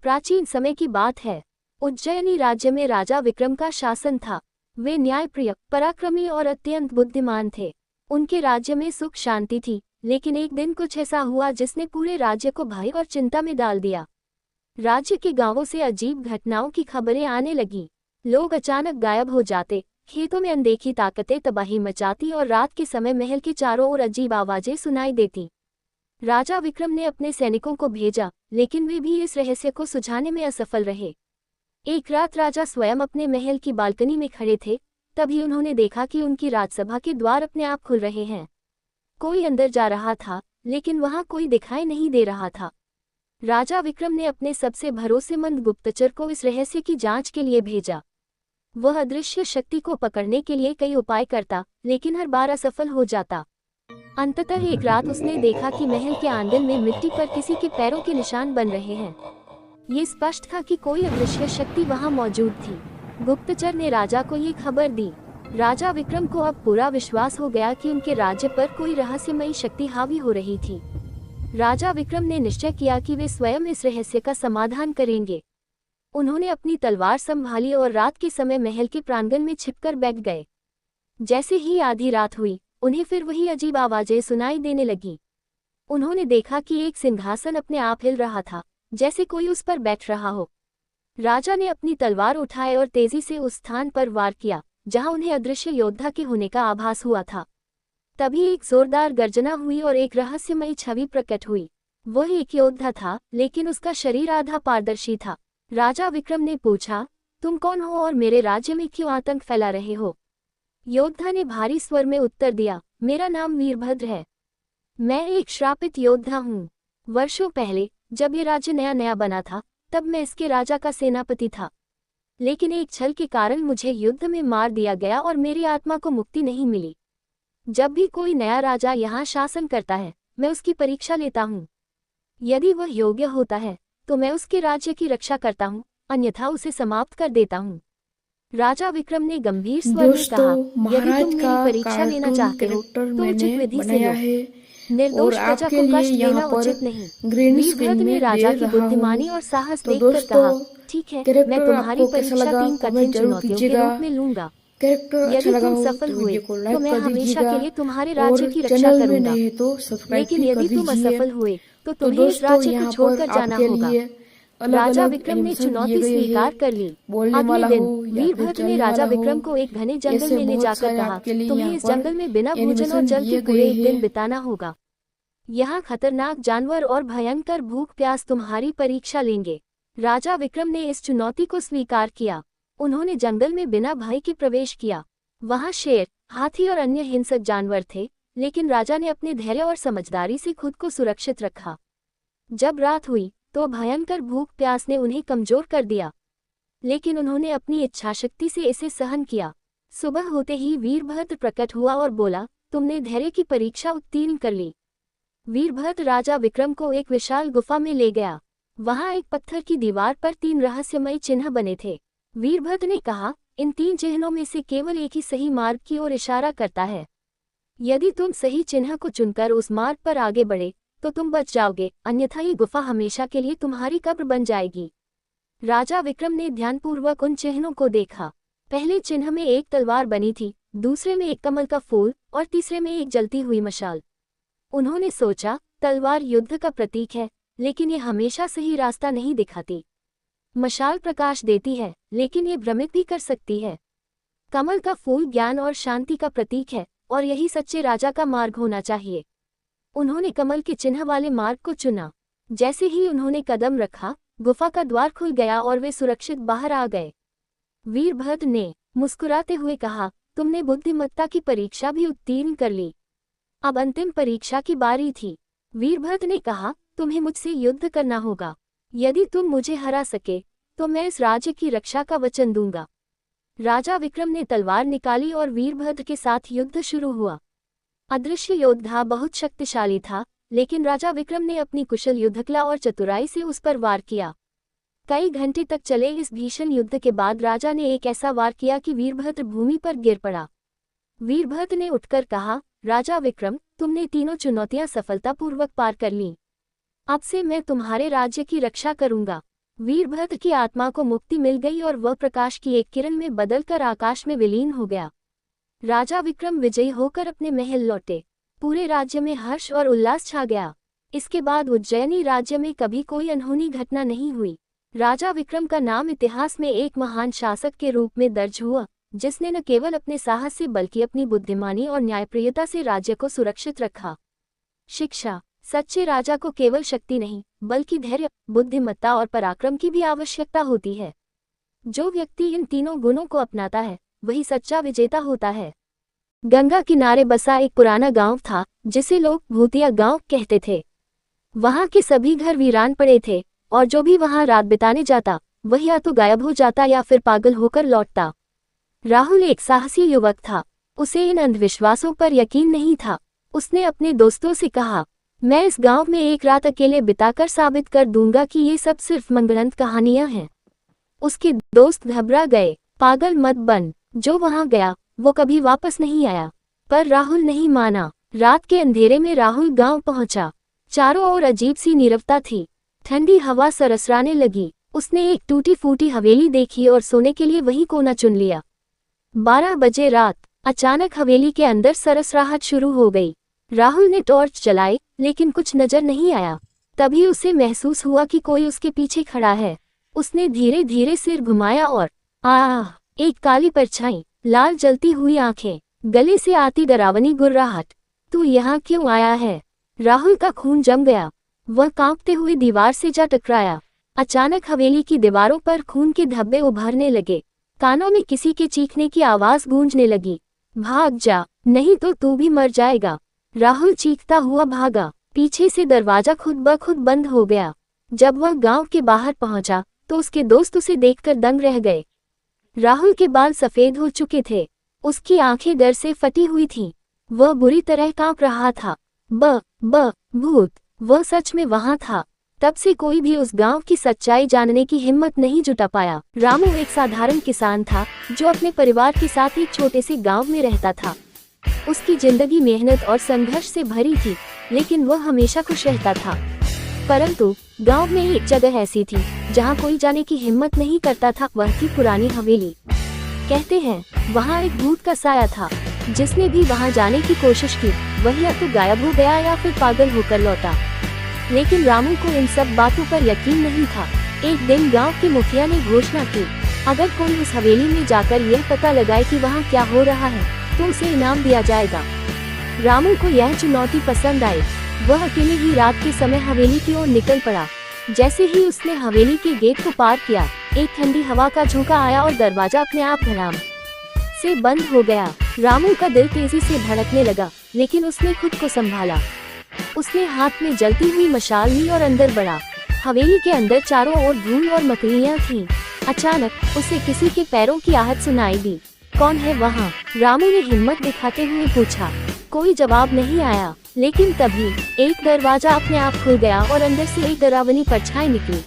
प्राचीन समय की बात है। उज्जैनी राज्य में राजा विक्रम का शासन था। वे न्यायप्रिय, पराक्रमी और अत्यंत बुद्धिमान थे। उनके राज्य में सुख शांति थी, लेकिन एक दिन कुछ ऐसा हुआ जिसने पूरे राज्य को भय और चिंता में डाल दिया। राज्य के गांवों से अजीब घटनाओं की खबरें आने लगीं। लोग अचानक गायब हो जाते, खेतों में अनदेखी ताकतें तबाही मचाती और रात के समय महल के चारों ओर अजीब आवाजें सुनाई देती। राजा विक्रम ने अपने सैनिकों को भेजा, लेकिन वे भी इस रहस्य को सुझाने में असफल रहे। एक रात राजा स्वयं अपने महल की बालकनी में खड़े थे। तभी उन्होंने देखा कि उनकी राजसभा के द्वार अपने आप खुल रहे हैं। कोई अंदर जा रहा था, लेकिन वहां कोई दिखाई नहीं दे रहा था। राजा विक्रम ने अपने सबसे भरोसेमंद गुप्तचर को इस रहस्य की जांच के लिए भेजा। वह अदृश्य शक्ति को पकड़ने के लिए कई उपाय करता, लेकिन हर बार असफल हो जाता। अंततः एक रात उसने देखा कि महल के आंगन में मिट्टी पर किसी के पैरों के निशान बन रहे हैं। ये स्पष्ट था कि कोई अदृश्य शक्ति वहां मौजूद थी। गुप्तचर ने राजा को ये खबर दी। राजा विक्रम को अब पूरा विश्वास हो गया कि उनके राज्य पर कोई रहस्यमयी शक्ति हावी हो रही थी। राजा विक्रम ने निश्चय किया कि वे स्वयं इस रहस्य का समाधान करेंगे। उन्होंने अपनी तलवार संभाली और रात के समय महल के प्रांगण में छिपकर बैठ गए। जैसे ही आधी रात हुई, उन्हें फिर वही अजीब आवाजें सुनाई देने लगी। उन्होंने देखा कि एक सिंहासन अपने आप हिल रहा था, जैसे कोई उस पर बैठ रहा हो। राजा ने अपनी तलवार उठाई और तेजी से उस स्थान पर वार किया जहां उन्हें अदृश्य योद्धा के होने का आभास हुआ था। तभी एक जोरदार गर्जना हुई और एक रहस्यमयी छवि प्रकट हुई। वह एक योद्धा था, लेकिन उसका शरीर आधा पारदर्शी था। राजा विक्रम ने पूछा, तुम कौन हो और मेरे राज्य में क्यों आतंक फैला रहे हो? योद्धा ने भारी स्वर में उत्तर दिया, मेरा नाम वीरभद्र है। मैं एक श्रापित योद्धा हूँ। वर्षों पहले जब ये राज्य नया नया बना था, तब मैं इसके राजा का सेनापति था। लेकिन एक छल के कारण मुझे युद्ध में मार दिया गया और मेरी आत्मा को मुक्ति नहीं मिली। जब भी कोई नया राजा यहाँ शासन करता है, मैं उसकी परीक्षा लेता हूँ। यदि वह योग्य होता है तो मैं उसके राज्य की रक्षा करता हूँ, अन्यथा उसे समाप्त कर देता हूँ। राजा विक्रम ने गंभीर स्वर में कहा, यदि तुम मेरी परीक्षा लेना चाहते हो तो उचित विधि से लो। निर्दोष प्रजा को कष्ट देना उचित नहीं। वीरभद्र ने राजा की बुद्धिमानी और साहस देखकर कहा, ठीक है, मैं तुम्हारी परीक्षा 3 कठिन चुनौतियों के रूप में लूंगा। यदि तुम सफल हुए तो मैं हमेशा के लिए तुम्हारे राज्य की रक्षा करूंगा, लेकिन यदि तुम असफल हुए तो तुम्हें इस राज्य को छोड़कर जाना होगा। राजा विक्रम ने चुनौती स्वीकार कर ली। अगले दिन वीरभद्र ने राजा विक्रम को एक घने जंगल में ले जाकर कहा, तुम्हें इस जंगल में बिना भोजन और जल के पूरे एक दिन बिताना होगा। यहाँ खतरनाक जानवर और भयंकर भूख प्यास तुम्हारी परीक्षा लेंगे। राजा विक्रम ने इस चुनौती को स्वीकार किया। उन्होंने जंगल में बिना भय के प्रवेश किया। वहाँ शेर, हाथी और अन्य हिंसक जानवर थे, लेकिन राजा ने अपने धैर्य और समझदारी से खुद को सुरक्षित रखा। जब रात हुई तो भयंकर भूख प्यास ने उन्हें कमजोर कर दिया, लेकिन उन्होंने अपनी इच्छाशक्ति से इसे सहन किया। सुबह होते ही वीरभद्र प्रकट हुआ और बोला, तुमने धैर्य की परीक्षा उत्तीर्ण कर ली। वीरभद्र राजा विक्रम को एक विशाल गुफा में ले गया। वहां एक पत्थर की दीवार पर 3 रहस्यमयी चिन्ह बने थे। वीरभद्र ने कहा, इन 3 चिन्हों में से केवल एक ही सही मार्ग की ओर इशारा करता है। यदि तुम सही चिन्ह को चुनकर उस मार्ग पर आगे बढ़े तो तुम बच जाओगे, अन्यथा ये गुफा हमेशा के लिए तुम्हारी कब्र बन जाएगी। राजा विक्रम ने ध्यानपूर्वक उन चिन्हों को देखा। पहले चिन्ह में एक तलवार बनी थी, दूसरे में एक कमल का फूल और तीसरे में एक जलती हुई मशाल। उन्होंने सोचा, तलवार युद्ध का प्रतीक है, लेकिन ये हमेशा सही रास्ता नहीं दिखाती। मशाल प्रकाश देती है, लेकिन ये भ्रमित भी कर सकती है। कमल का फूल ज्ञान और शांति का प्रतीक है, और यही सच्चे राजा का मार्ग होना चाहिए। उन्होंने कमल के चिन्ह वाले मार्ग को चुना। जैसे ही उन्होंने कदम रखा, गुफा का द्वार खुल गया और वे सुरक्षित बाहर आ गए। वीरभद्र ने मुस्कुराते हुए कहा, तुमने बुद्धिमत्ता की परीक्षा भी उत्तीर्ण कर ली। अब अंतिम परीक्षा की बारी थी। वीरभद्र ने कहा, तुम्हें मुझसे युद्ध करना होगा। यदि तुम मुझे हरा सके तो मैं इस राज्य की रक्षा का वचन दूंगा। राजा विक्रम ने तलवार निकाली और वीरभद्र के साथ युद्ध शुरू हुआ। अदृश्य योद्धा बहुत शक्तिशाली था, लेकिन राजा विक्रम ने अपनी कुशल युद्धकला और चतुराई से उस पर वार किया। कई घंटे तक चले इस भीषण युद्ध के बाद राजा ने एक ऐसा वार किया कि वीरभद्र भूमि पर गिर पड़ा। वीरभद्र ने उठकर कहा, राजा विक्रम, तुमने तीनों चुनौतियां सफलतापूर्वक पार कर लीं। अब से मैं तुम्हारे राज्य की रक्षा करूंगा। वीरभद्र की आत्मा को मुक्ति मिल गई और वह प्रकाश की एक किरण में बदलकर आकाश में विलीन हो गया। राजा विक्रम विजयी होकर अपने महल लौटे। पूरे राज्य में हर्ष और उल्लास छा गया। इसके बाद उज्जैनी राज्य में कभी कोई अनहोनी घटना नहीं हुई। राजा विक्रम का नाम इतिहास में एक महान शासक के रूप में दर्ज हुआ, जिसने न केवल अपने साहस से बल्कि अपनी बुद्धिमानी और न्यायप्रियता से राज्य को सुरक्षित रखा। शिक्षा। सच्चे राजा को केवल शक्ति नहीं, बल्कि धैर्य, बुद्धिमत्ता और पराक्रम की भी आवश्यकता होती है। जो व्यक्ति इन तीनों गुणों को अपनाता है, वही सच्चा विजेता होता है। गंगा किनारे बसा एक पुराना गांव था, जिसे लोग भूतिया गांव कहते थे। वहां के सभी घर वीरान पड़े थे, और जो भी वहां रात बिताने जाता, वह या तो गायब हो जाता या फिर पागल होकर लौटता। राहुल एक साहसी युवक था। उसे इन अंधविश्वासों पर यकीन नहीं था। उसने अपने दोस्तों से कहा, मैं इस गांव में एक रात अकेले बिताकर साबित कर दूंगा कि ये सब सिर्फ मनगढ़ंत कहानियां हैं। उसके दोस्त घबरा गए। पागल मत बन, जो वहां गया वो कभी वापस नहीं आया। पर राहुल नहीं माना। रात के अंधेरे में राहुल गांव पहुंचा। चारों ओर अजीब सी नीरवता थी। ठंडी हवा सरसराने लगी। उसने एक टूटी फूटी हवेली देखी और सोने के लिए वही कोना चुन लिया। 12 बजे रात। अचानक हवेली के अंदर सरसराहट शुरू हो गई। राहुल ने टॉर्च जलाई, लेकिन कुछ नजर नहीं आया। तभी उसे महसूस हुआ कि कोई उसके पीछे खड़ा है। उसने धीरे धीरे सिर घुमाया और एक काली परछाई, लाल जलती हुई आंखें, गले से आती डरावनी गुर्राहट। तू यहाँ क्यों आया है? राहुल का खून जम गया। वह कांपते हुए दीवार से जा टकराया। अचानक हवेली की दीवारों पर खून के धब्बे उभरने लगे। कानों में किसी के चीखने की आवाज गूंजने लगी। भाग जा, नहीं तो तू भी मर जाएगा। राहुल चीखता हुआ भागा। पीछे से दरवाजा खुद ब खुद बंद हो गया। जब वह गांव के बाहर पहुंचा, तो उसके दोस्त उसे देखकर दंग रह गए। राहुल के बाल सफेद हो चुके थे। उसकी आंखें डर से फटी हुई थीं। वह बुरी तरह कांप रहा था। भूत, वह सच में वहां था। तब से कोई भी उस गांव की सच्चाई जानने की हिम्मत नहीं जुटा पाया। रामू एक साधारण किसान था, जो अपने परिवार के साथ एक छोटे से गांव में रहता था। उसकी जिंदगी मेहनत और संघर्ष से भरी थी, लेकिन वह हमेशा खुश रहता था। परंतु गांव में एक जगह ऐसी थी, जहां कोई जाने की हिम्मत नहीं करता था। वह थी पुरानी हवेली। कहते हैं, वहां एक भूत का साया था। जिसने भी वहां जाने की कोशिश की, वह या तो गायब हो गया या फिर पागल होकर लौटा। लेकिन रामू को इन सब बातों पर यकीन नहीं था। एक दिन गांव के मुखिया ने घोषणा की, अगर कोई उस हवेली में जाकर यह पता लगाए कि वहां क्या हो रहा है, तो उसे इनाम दिया जाएगा। रामू को यह चुनौती पसंद आई। वह अकेले ही रात के समय हवेली की ओर निकल पड़ा। जैसे ही उसने हवेली के गेट को पार किया, एक ठंडी हवा का झोंका आया और दरवाजा अपने आप धड़ाम से बंद हो गया। रामू का दिल तेजी से धड़कने लगा, लेकिन उसने खुद को संभाला। उसने हाथ में जलती हुई मशाल ली और अंदर बढ़ा। हवेली के अंदर चारों ओर धूल और मकड़ियां थीं। अचानक उसे किसी के पैरों की आहट सुनाई दी। कौन है वहाँ? रामू ने हिम्मत दिखाते हुए पूछा। कोई जवाब नहीं आया, लेकिन तभी एक दरवाजा अपने आप खुल गया और अंदर से एक डरावनी परछाई निकली।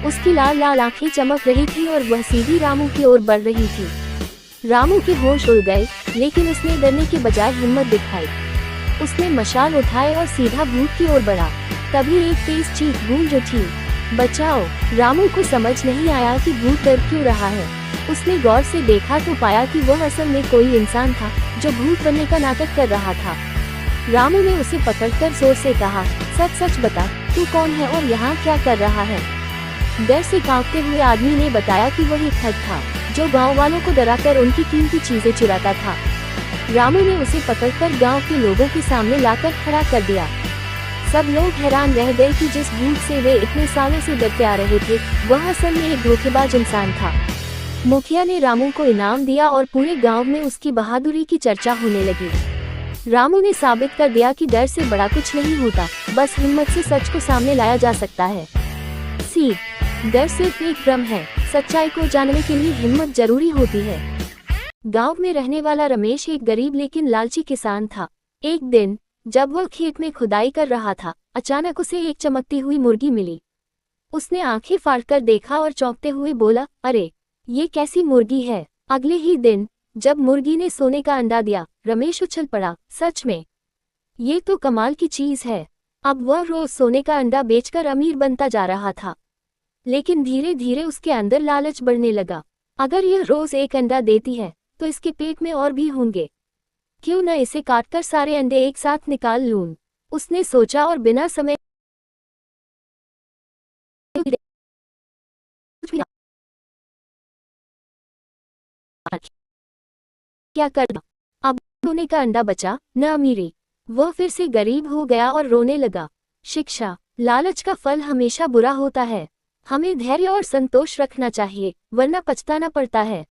उसकी लाल लाल आंखें चमक रही थी और वह सीधी रामू की ओर बढ़ रही थी। रामू के होश उड़ गए, लेकिन उसने डरने के बजाय हिम्मत दिखाई। उसने मशाल उठाए और सीधा भूत की ओर बढ़ा। तभी एक तेज चीख गूंज उठी, बचाओ! रामू को समझ नहीं आया कि भूत डर क्यों रहा है। उसने गौर से देखा तो पाया कि वह असल में कोई इंसान था, जो भूत बनने का नाटक कर रहा था। रामू ने उसे पकड़कर जोर से कहा, सच सच बता, तू कौन है और यहाँ क्या कर रहा है? डर से कांपते हुए आदमी ने बताया कि वह एक ठग था, जो गांव वालों को डराकर उनकी कीमती चीजें चुराता था। रामू ने उसे पकड़कर गांव के लोगों के सामने लाकर खड़ा कर दिया। सब लोग हैरान रह गए कि जिस भूत से वे इतने सालों से डरते आ रहे थे, वह असल में एक धोखेबाज इंसान था। मुखिया ने रामू को इनाम दिया और पूरे गांव में उसकी बहादुरी की चर्चा होने लगी। रामू ने साबित कर दिया कि डर से बड़ा कुछ नहीं होता, बस हिम्मत से सच को सामने लाया जा सकता है। सीख: डर सिर्फ एक भ्रम है, सच्चाई को जानने के लिए हिम्मत जरूरी होती है। गांव में रहने वाला रमेश एक गरीब लेकिन लालची किसान था। एक दिन जब वह खेत में खुदाई कर रहा था, अचानक उसे एक चमकती हुई मुर्गी मिली। उसने आंखें फाड़कर देखा और चौंकते हुए बोला, अरे, ये कैसी मुर्गी है? अगले ही दिन जब मुर्गी ने सोने का अंडा दिया, रमेश उछल पड़ा, सच में ये तो कमाल की चीज है। अब वह रोज सोने का अंडा बेचकर अमीर बनता जा रहा था। लेकिन धीरे धीरे उसके अंदर लालच बढ़ने लगा। अगर यह रोज एक अंडा देती है तो इसके पेट में और भी होंगे, क्यों न इसे काटकर सारे अंडे एक साथ निकाल लूं। उसने सोचा और बिना समय क्या करना, अब रोने का अंडा बचा न अमीरी। वह फिर से गरीब हो गया और रोने लगा। शिक्षा, लालच का फल हमेशा बुरा होता है। हमें धैर्य और संतोष रखना चाहिए, वरना पछताना पड़ता है।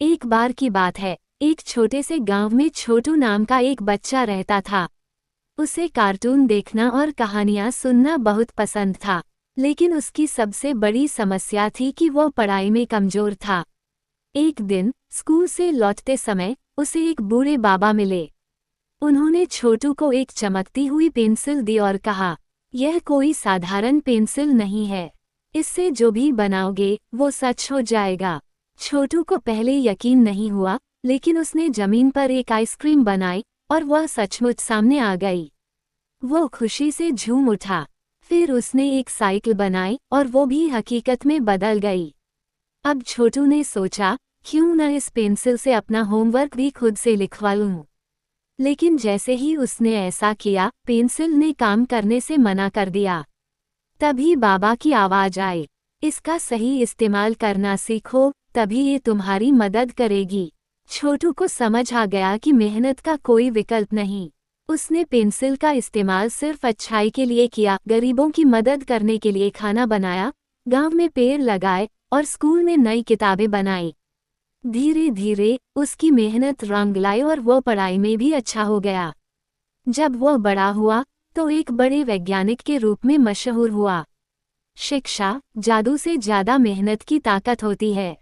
एक बार की बात है, एक छोटे से गांव में छोटू नाम का एक बच्चा रहता था। उसे कार्टून देखना और कहानियां सुनना बहुत पसंद था, लेकिन उसकी सबसे बड़ी समस्या थी कि वो पढ़ाई में कमजोर था। एक दिन स्कूल से लौटते समय उसे एक बूढ़े बाबा मिले। उन्होंने छोटू को एक चमकती हुई पेंसिल दी और कहा, यह कोई साधारण पेंसिल नहीं है, इससे जो भी बनाओगे वो सच हो जाएगा। छोटू को पहले यकीन नहीं हुआ, लेकिन उसने जमीन पर एक आइसक्रीम बनाई और वह सचमुच सामने आ गई। वो खुशी से झूम उठा। फिर उसने एक साइकिल बनाई और वो भी हकीकत में बदल गई। अब छोटू ने सोचा, क्यों न इस पेंसिल से अपना होमवर्क भी खुद से लिखवा लूं। लेकिन जैसे ही उसने ऐसा किया, पेंसिल ने काम करने से मना कर दिया। तभी बाबा की आवाज आई, इसका सही इस्तेमाल करना सीखो, तभी ये तुम्हारी मदद करेगी। छोटू को समझ आ गया कि मेहनत का कोई विकल्प नहीं। उसने पेंसिल का इस्तेमाल सिर्फ अच्छाई के लिए किया, गरीबों की मदद करने के लिए खाना बनाया, गांव में पेड़ लगाए और स्कूल में नई किताबें बनाई। धीरे धीरे उसकी मेहनत रंग लाई और वो पढ़ाई में भी अच्छा हो गया। जब वो बड़ा हुआ तो एक बड़े वैज्ञानिक के रूप में मशहूर हुआ। शिक्षा, जादू से ज्यादा मेहनत की ताकत होती है।